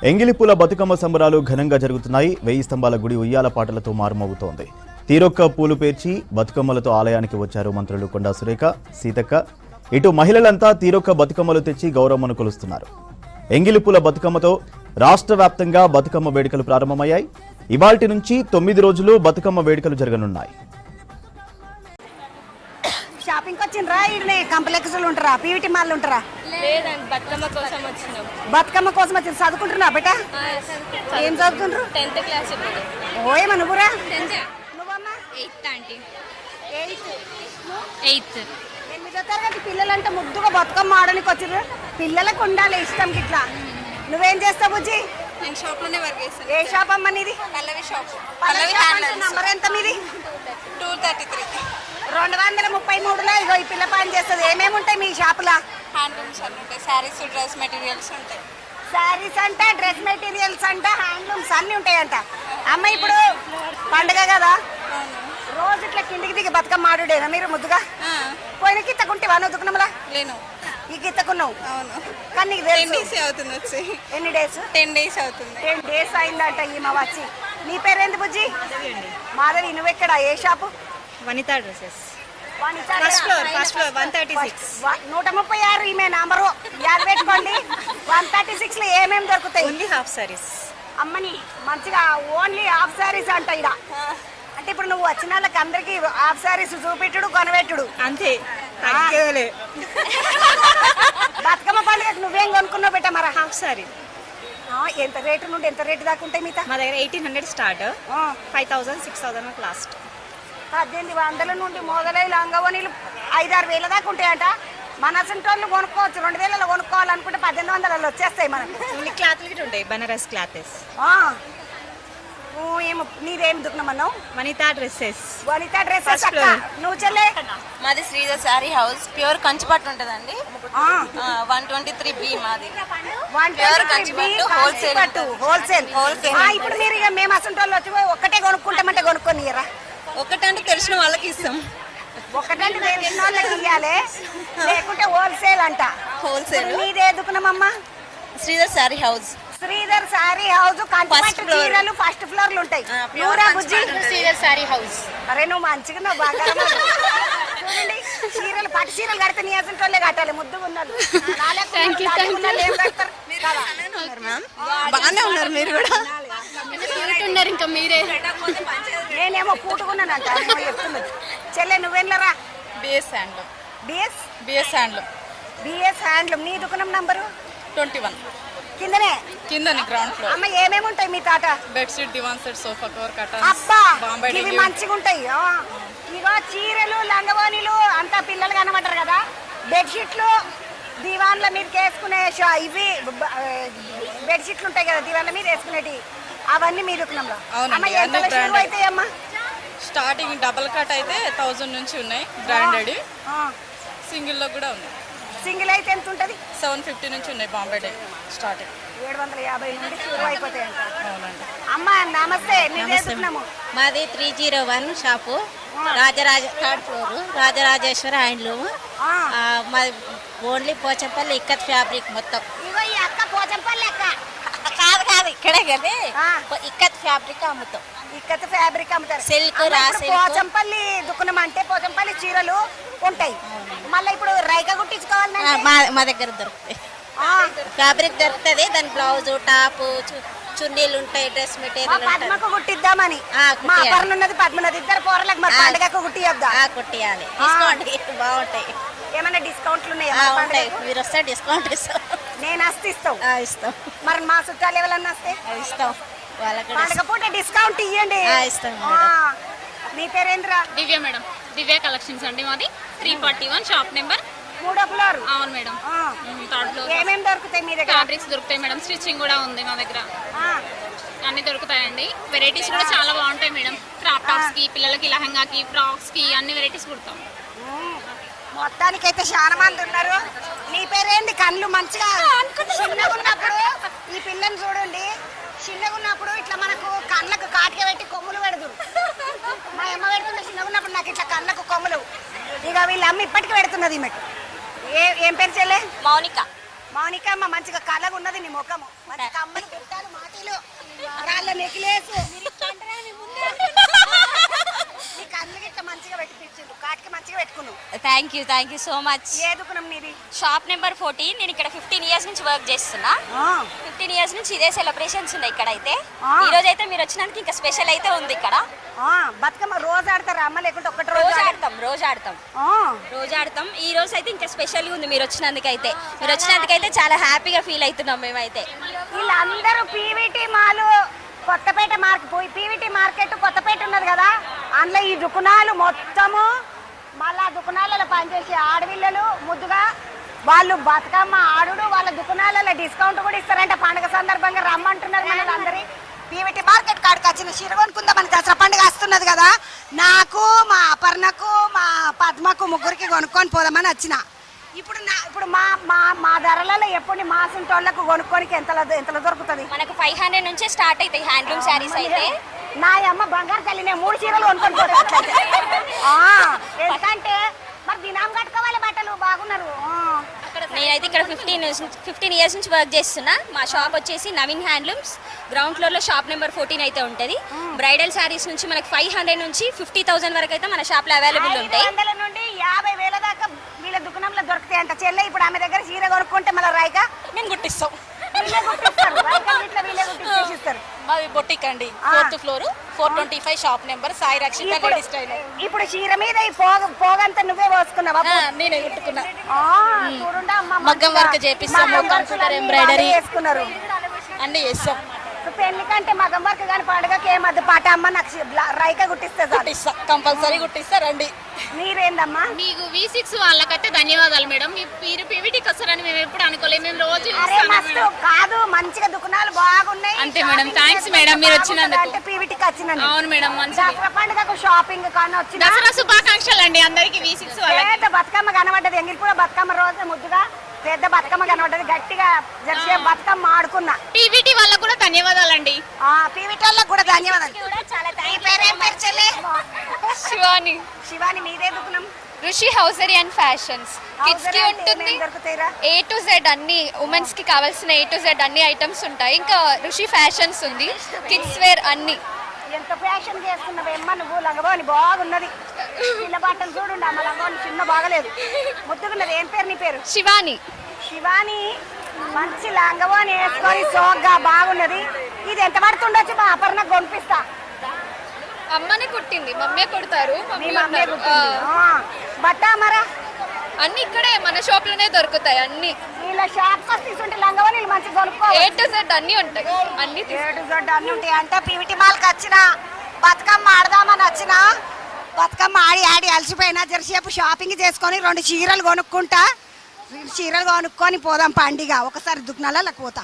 ఎంగిలిపూల బతుకమ్మ సంబరాలు ఘనంగా జరుగుతున్నాయి. 1000 స్తంభాల గుడి ఉయ్యాల పాటలతో మారుమోగుతోంది. తీరొక్క పూలు పేర్చి బతుకమ్మలతో ఆలయానికి వచ్చారు మంత్రులు కొండా సురేఖ, సీతక్క. ఇటు మహిళలంతా తీరొక్క బతుకమ్మలు తెచ్చి గౌరమ్మను కొలుస్తున్నారు. ఎంగిలిపూల బతుకమ్మతో రాష్ట్ర వ్యాప్తంగా బతుకమ్మ వేడుకలు ప్రారంభమయ్యాయి. ఇవాల్టి నుంచి 9 రోజులు బతుకమ్మ వేడుకలు జరగనున్నాయి. షాపింగ్ వచ్చిండ్రా? ఇడనే కాంప్లెక్స్లు ఉంటారా? పీవీటీ మాల్ ఉంటారా? లేదండి, బతుకమ్మ కోసం వచ్చినాం. బతుకమ్మ కోసం వచ్చి చదువుకుంటున్నా బేటా? ఏం చదువుతుండ్రు? 10th క్లాస్ ఇప్పుడు. ఓయమ్మ నువ్వురా? 10th. నువ్వమ్మా? 8th aunty. 8th. 8th. 8వ తరగతి పిల్లలంటే ముద్దుగా బతుకమ్మ ఆడడానికి వచ్చిర్రు. పిల్లలకు ఉండాలి ఇష్టం గిట్లా. నువ్వేం చేస్తావు బుజ్జి? నేను షాప్ లోనే వర్క్ చేస్తాను. ఏ షాప్ అమ్మ నీది? పల్లవి షాప్. పల్లవి హ్యాండ్లూమ్స్. నంబర్ ఎంత మీది? 233. 233లో ఇగో ఈ పిల్ల పని చేస్తుంది. ఏమేమి ఉంటాయి మీ షాపులా? హ్యాండ్లూమ్స్ అన్నీ ఉంటాయి. శారీస్, డ్రెస్ మెటీరియల్స్ ఉంటాయి. శారీస్ అంట, డ్రెస్ మెటీరియల్స్ అంట, హ్యాండ్లూమ్స్ అన్నీ ఉంటాయంట. అమ్మ ఇప్పుడు పండుగ కదా, రోజు ఇట్లా కిందికి దిగి బతుకమ్మ ఆడుడేనా మీరు ముద్దుగా? పోయిన గిత్తకుంటే వాన ఉతుకున్నాంలా? లేను. ఈ గిత్తకున్నావు? అవును. కానీ నీకు 10 days అవుతుంది వచ్చి. ఎన్ని డేస్? 10 days అవుతుంది. 10 days అయిందంట ఈ మా వచ్చి. నీ పేరేంది బుజ్జి? మాధవి. నువ్వెక్కడ? ఏ షాపు? వనిత డ్రెస్సెస్. వనిత ఫస్ట్ ఫ్లోర్ 136. 136 ఈమె నంబరు యాద పెట్టుకోండి. 136 లో ఏమేమి దొరుకుతాయి? Only half saris. అమ్మని మంచిగా ఓన్లీ హాఫ్ సారీస్ అంట ఇడ. అంటే ఇప్పుడు నువ్వు వచ్చిన వాళ్ళకి అందరికి హాఫ్ సారీస్ చూపెట్టుడు, కొనబెట్టుడు అంతే. తగ్గేలే. బతుకమ్మ పండుగకి నువ్వేం కొనుక్కున్నావు బెట్ట? మరి హాఫ్ సారీ ఎంత రేటు నుండి ఎంత రేటు దాకా ఉంటాయి మీతో? మా దగ్గర 1800 స్టార్ట్, 5000 6000 లాస్ట్. 1800 నుండి మొదలై లంగవనీలు 5-6 వేల దాకా ఉంటాయంట. మన అసంటోళ్ళు కొనుక్కోవచ్చు. 2000లో కొనుక్కోవాలనుకుంటే 1800లో వచ్చేస్తాయి మనకు. ఓన్లీ క్లాత్లు గిట్ల ఉంటాయి. బనారస్ క్లాతెస్. ఏమో నీదేం దుకున్నామన్నావు? వనిత డ్రెస్సెస్. వనిత డ్రెస్సెస్. First floor. నువ్వు చెల్లే? మాది శ్రీధర్ శారీ హౌస్. ప్యూర్ కంచిపట్టు ఉంటుందండి. 123B మాది. హోల్సేల్. ఇప్పుడు మీరు ఇక మేము అసంటోళ్ళు వచ్చి ఒక్కటే కొనుక్కుంటామంటే కొనుక్కొనియరా? ఒకటంటే తెలిసిన వాళ్ళకి ఇస్తాం. ఒకటంటే తెలిసిన వాళ్ళకి ఇవ్వాలి, లేకుంటే హోల్సేల్ అంట. హోల్సేల్. నీదే దుకున్నామమ్మా? శ్రీధర్ శారీ హౌస్. శ్రీధర్ శారీ హౌస్. కంచిపట్టు చీరలు ఫస్ట్ ఫ్లోర్ లో ఉంటాయి. నువ్వురా బుజ్జి? శ్రీధర్ శారీ హౌస్. అరే నువ్వు మంచిగా నువ్వు బాగా చూడండి. చీరలు పట్టు చీరలు కడితే నీ అసంటోళ్ళే కట్టాలి. ముద్దుగా ఉన్నారు. బాగానే ఉన్నారు మీరు కూడా. ఉన్నారు ఇంకా మీరే. నేనేమో పూటుకున్నానంట చెప్తున్నది. చెల్లె నువ్వెళ్ళరా? BS handloom. BS BS handloom. BS handloom. నీ దుకాణం నంబరు? 21. కిందనే కిందని గ్రౌండ్ ఫ్లోర్. అమ్మ ఏమేమి ఉంటాయి మీ తాట? బెడ్షీట్, దివాన్ సెట్, సోఫా కవర్, కర్టన్స్. అబ్బా బాంబే ఇవి మంచిగా ఉంటాయి. ఇగో చీరలు, లంగవోనీలు అంతా పిల్లలు కనబడ్డారు కదా. బెడ్షీట్లు, దివాన్ల మీద వేసుకునే ఇవి బెడ్షీట్లు ఉంటాయి కదా దివాన్ల మీద వేసుకునేటి, అవన్నీ మీ దుకాణంలో. అమ్మ ఎంత షురు అవుతాయి అమ్మ? స్టార్టింగ్ డబుల్ కట్ అయితే 1000 నుంచి ఉన్నాయి. బ్రాండెడ్. సింగిల్ లో కూడా ఉన్నాయి. సింగిల్ అయితే ఎంత ఉంటుంది? 750 నుంచి ఉన్నాయి. బాంబే డే స్టార్టింగ్ 750 నుండి షురు అయిపోతాయంట. అవునండి. అమ్మ నమస్తే. మేము మాది 301 shop, Rajaraja 3rd floor, Rajarajeshwara handloom. మాది ఓన్లీ పోచంపల్లి ఇక్కత్ ఫ్యాబ్రిక్ మొత్తం. ఇగో ఈ అక్క పోచంపల్లి అక్క కాదు ఇక్కడే కానీ ఇక్కత్ ఫ్యాబ్రిక్ అమ్ముతాం. ఇక్కత్ ఫ్యాబ్రిక్ అమ్ముతారు. సిల్క్, పోచంపల్లి దుకాణం అంటే పోచంపల్లి చీరలు ఉంటాయి. మళ్ళీ ఇప్పుడు రైక కుట్టించుకోవాలి. మా దగ్గర దొరుకుతాయి. ఫ్యాబ్రిక్ దొరుకుతుంది. దాని బ్లౌజ్, టాప్, చున్నీలు ఉంటాయి, డ్రెస్ మెటీరియల్. పద్మకు కుట్టిద్దామని మా అపర్ణ ఉన్నది, పద్మన్నది. ఇద్దరు పోరలకు మరి పండుగకు కుట్టిద్దా? కుట్టియాలి. డిస్కౌంట్ బాగుంటాయి. ఏమైనా డిస్కౌంట్లు ఉన్నాయా? మీరు వస్తే డిస్కౌంట్ ఇస్తాం. నేను వస్తే ఇస్తావు? ఇస్తాం. మరి మా చుట్టాలు ఎవరన్నా వస్తే ఇస్తాం. వాళ్ళకి పండుగ పూట డిస్కౌంట్ ఇవ్వండి. ఇస్తాం. మీ పేరేంద్రా? దివ్య మేడం. దివ్య కలెక్షన్స్ అండి మాది. 341 షాప్ నెంబర్. 3వ ఫ్లోర్. అవును మేడం. 3rd floor. ఏమేమి దొరుకుతాయి మీ దగ్గర? ఫ్యాబ్రిక్స్ దొరుకుతాయి మేడం. స్టిచ్చింగ్ కూడా ఉంది మా దగ్గర. అన్ని దొరుకుతాయండి. వెరైటీస్ కూడా చాలా బాగుంటాయి మేడం. క్రాప్ టాప్స్ కి, పిల్లలకి లెహంగాకి, ఫ్రాక్స్ కి అన్ని వెరైటీస్ కుడతాం. మొత్తానికైతే చాలా మంది ఉన్నారు. నీ పేరేంది? కళ్ళు మంచిగా చిన్నగా ఉన్నప్పుడు ఈ పిల్లని చూడండి. చిన్నగా ఉన్నప్పుడు ఇట్లా మనకు కళ్ళకు కాటిక పెట్టి కొమ్ములు పెడదు. మా అమ్మ పెడుతుంది చిన్నగా ఉన్నప్పుడు నాకు ఇట్లా కళ్ళకు కొమ్ములు. ఇక వీళ్ళ అమ్మ ఇప్పటికి పెడుతున్నది ఈమెకు. ఏం పేరు చెల్లె? మౌనిక. మౌనిక అమ్మ మంచిగా కళ్ళగా ఉన్నది నీ ముఖము. మంచి కమ్మలు నెక్లెస్ నీ కళ్ళు గిట్ల మంచిగా పెట్టిపించిండు కాటికి మంచిగా పెట్టుకున్నావు. Thank you so much. ఏ దుకాణం నీది? Shop number 14. నేను ఇక్కడ 15 ఇయర్స్ నుంచి వర్క్ చేస్తున్నా. 15 ఇయర్స్ నుంచి ఇదే సెలబ్రేషన్స్ ఉన్నాయి ఇక్కడ అయితే. ఈ రోజు అయితే మీరు వచ్చినందుకు ఇంకా స్పెషల్ అయితే ఉంది ఇక్కడ. బతుకమ్మ రోజు ఆడతారా అమ్మ లేకుంటే ఒక్కటి రోజు ఆడతాం. ఈ రోజు అయితే ఇంకా స్పెషల్గా ఉంది మీరు వచ్చినందుకైతే చాలా హ్యాపీగా ఫీల్ అవుతున్నాం మేమైతే. వీళ్ళందరూ పీవీటీ మాలు కొత్తపేట పీవీటీ మార్కెట్ కొత్తపేట ఉన్నది కదా, అందులో ఈ దుకాణాలు మొత్తము మళ్ళా దుకాణాలలో పనిచేసే ఆడపిల్లలు ముద్దుగా వాళ్ళు బతుకమ్మ ఆడుడు వాళ్ళ దుకాణాలలో డిస్కౌంట్ కూడా ఇస్తారంటే పండుగ సందర్భంగా రమ్మంటున్నారు మన అందరి. పీవీటీ మార్కెట్ కాడికి వచ్చిన చీర కొనుక్కుందామని దసరా పండుగ వస్తున్నది కదా, నాకు మా అపర్ణకు మా పద్మకు ముగ్గురికి కొనుక్కొని పోదామని వచ్చిన. ఇప్పుడు మా ధరలలో ఎప్పుడు మాసింటోళ్ళకు కొనుక్కోనికి ఎంతలో దొరుకుతుంది? మనకు 500 నుంచే స్టార్ట్ అవుతాయి హ్యాండ్లూమ్ శారీస్ అయితే. నా అమ్మ బంగారు తల్లి నేను 3 చీరలు కొనుక్కొని పోతాను. ఎందుకంటే మరి దినాం కట్టుకోవాలి బట్టలు బాగున్నారు. నేనైతే ఇక్కడ 15 ఇయర్స్ నుంచి వర్క్ చేస్తున్నా. మా షాప్ వచ్చేసి నవీన్ హ్యాండ్లూమ్స్. గ్రౌండ్ ఫ్లోర్ లో షాప్ నెంబర్ 14 అయితే ఉంటుంది. బ్రైడల్ శారీస్ నుంచి మనకి 500 నుంచి 50,000 వరకు అయితే మన షాప్ లో అవైలబుల్ ఉంటాయి. 500 నుండి 50,000 దాకా వీళ్ళ దుకాణంలో దొరుకుతాయి అంట. చెల్లె ఇప్పుడు ఆమె దగ్గర చీర కొనుక్కుంటే మళ్ళీ రాయిగా మేము గుట్టిస్తాం. మాది బొటిక్ అండి, 4th floor 425 shop number, Sai Rakshita ladies tailor. ఇప్పుడు చీర మీద ఈ పోగంతా నువ్వే పోసుకున్నావా? నేనే కుట్టుకున్నా. చూడుండా అమ్మ మగ్గం వర్క్ చేపిస్తాము, కంప్యూటర్ ఎంబ్రాయిడరీ వేసుకున్నారు. అన్ని చేస్తాం. పెళ్లి కంటే మగ్గం వర్క్ కానీ పండుగకి ఏమద్దు పాట అమ్మ నాకు రైక గుట్టిస్తే కంపల్సరీ గుట్టిస్తా రండి. మీరేందమ్మా? మీకు V6 వాళ్ళకైతే ధన్యవాదాలు మేడం. మీరు పీవీటీకి వస్తారని మేము ఎప్పుడు అనుకోలేదు. మేము రోజు అరే మస్తు కాదు, మంచిగా దుకాణాలు బాగున్నాయి. అంతే మేడం, థ్యాంక్స్ మేడం మీరు వచ్చినందుకు. అంటే పీవీటీకి వచ్చినందుకు. అవును మేడం, మంచి దసరా పండుగకు షాపింగ్ కానీ వచ్చిన దసరా శుభాకాంక్షలు అండి అందరికి. V6 వాళ్ళకి పెద్ద బతుకమ్మ కనబడ్డది. ఎంగిలిపూడ బతుకమ్మ రోజు ముద్దుగా పెద్ద బతుకమ్మ కనబడ్డది. గట్టిగా జరిసే బతుకమ్మ ఆడుకున్నా. పీవీటీ వాళ్ళకు కూడా ధన్యవాదాలండి. పీవీటీ వాళ్ళకు కూడా ధన్యవాదాలు. నీ పేరేం పేరు చెల్లి? శివాని. మీదే దుకాణం? ఋషి హౌసరీ అండ్ ఫ్యాషన్స్. కిడ్స్ కి ఉంటుంది A to Z అన్ని, ఉమెన్స్ కి కావాల్సిన A to Z అన్ని ఐటమ్స్ ఉంటాయి. ఇంకా ఋషి ఫ్యాషన్స్ ఉంది, కిడ్స్ వేర్ అన్ని. ఎంత ఫ్యాషన్ చేసుకున్నావేమ్మా నువ్వు. లంగబోని బాగున్నది. పిల్ల బట్టలు చూడండి అమ్మ, లంగబోని చిన్న బాగలేదు, ముద్దుకున్నది. ఏం పేరు నీ పేరు? శివాని. మంచి లంగబోని వేసుకొని సోగ్గా బాగున్నది. ఇది ఎంత పడుతుండొచ్చు? మా అపర్ణకు కొనిపిస్తా. అమ్మనే కుట్టింది, మమ్మీ కుడతారు. మీ మమ్మీ కుట్టింది. బట్ట మరా అన్ని ఇక్కడే మన షాప్ లోనే దొరుకుతాయి అన్ని. వీళ్ళ షాప్ తీసుకుంటే లంగవని మంచి కొనుక్కో. A to Z అన్ని ఉంటాయి. అన్ని A to Z అన్ని ఉంటాయి. అంటే పీవీటీ మాల్కి వచ్చిన బతుకమ్మ ఆడదామని వచ్చిన, బతుకమ్మ ఆడి అలసిపోయినా జరసేపు షాపింగ్ చేసుకొని 2 చీరలు కొనుక్కుంటా. చీరలు కొనుక్కొని పోదాం పండుగ. ఒకసారి దుకాణాలకు పోతా.